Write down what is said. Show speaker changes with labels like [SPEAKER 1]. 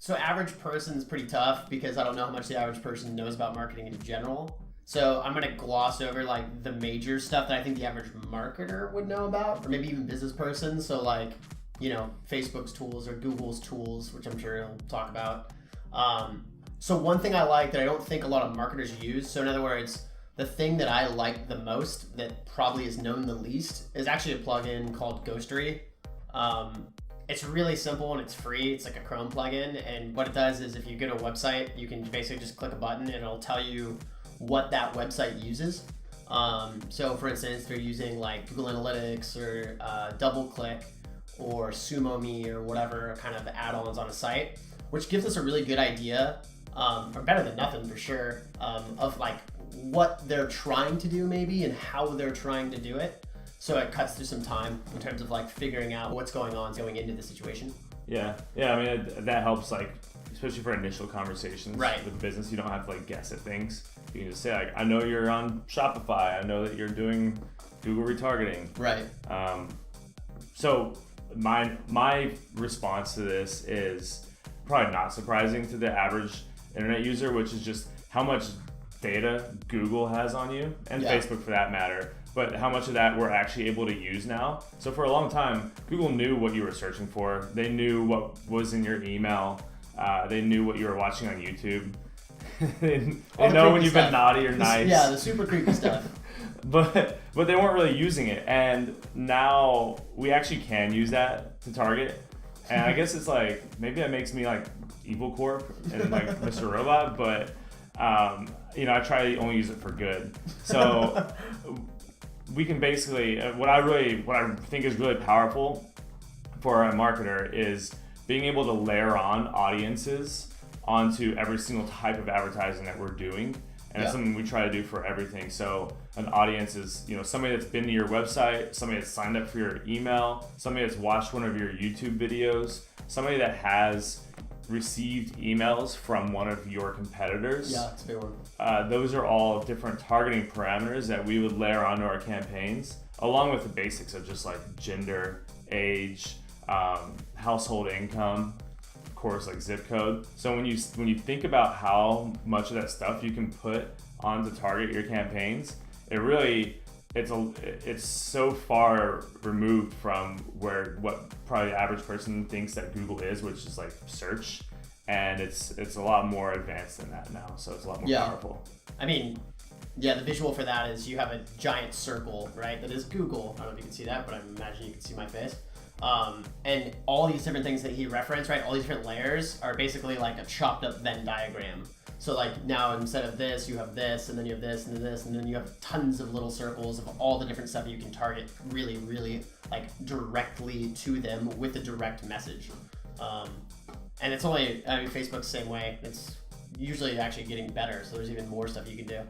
[SPEAKER 1] So average person is pretty tough because I don't know how much the average person knows about marketing in general. So I'm gonna gloss over like the major stuff that I think the average marketer would know about, or maybe even business person. So like, Facebook's tools or Google's tools, which I'm sure he'll talk about. So one thing I like that I don't think a lot of marketers use. So in other words, the thing that I like the most that probably is known the least is actually a plugin called Ghostery. It's really simple and it's free. It's like a Chrome plugin. And what it does is if you go to a website, you can basically just click a button and it'll tell you what that website uses. So for instance, if you're using like Google Analytics or DoubleClick or SumoMe or whatever kind of add-ons on a site, which gives us a really good idea, or better than nothing for sure, of like what they're trying to do maybe and how they're trying to do it. So it cuts through some time in terms of like figuring out what's going on going into the situation.
[SPEAKER 2] Yeah. I mean, that helps, like, especially for initial conversations with business. You don't have to like guess at things. You can just say like, I know you're on Shopify. I know that you're doing Google retargeting.
[SPEAKER 1] Right.
[SPEAKER 2] So my response to this is probably not surprising to the average internet user, which is just how much data Google has on you, and Facebook for that matter, but how much of that we're actually able to use now. So for a long time, Google knew what you were searching for. They knew what was in your email. They knew what you were watching on YouTube. they know when you've been naughty or nice.
[SPEAKER 1] Yeah, the super creepy stuff.
[SPEAKER 2] But they weren't really using it, and now we actually can use that to target. And I guess it's like, maybe that makes me like Evil Corp and like Mr. Robot, but I try to only use it for good. So we can basically, what I think is really powerful for a marketer is being able to layer on audiences onto every single type of advertising that we're doing. And that's something we try to do for everything. So an audience is, somebody that's been to your website, somebody that's signed up for your email, somebody that's watched one of your YouTube videos, somebody that has received emails from one of your competitors.
[SPEAKER 1] Yeah, it's a big one.
[SPEAKER 2] Those are all different targeting parameters that we would layer onto our campaigns, along with the basics of just like gender, age, household income, of course, like zip code. So when you think about how much of that stuff you can put on to target your campaigns, it's so far removed from what probably the average person thinks that Google is, which is like search, and it's a lot more advanced than that now. So it's a lot more powerful.
[SPEAKER 1] I mean, the visual for that is you have a giant circle, right? That is Google. I don't know if you can see that, but I imagine you can see my face. And all these different things that he referenced, right? All these different layers are basically like a chopped up Venn diagram. So like now instead of this, you have this, and then you have this, and then this, and then you have tons of little circles of all the different stuff you can target really, really like directly to them with a direct message. And it's only, Facebook's the same way. It's usually actually getting better. So there's even more stuff you can do.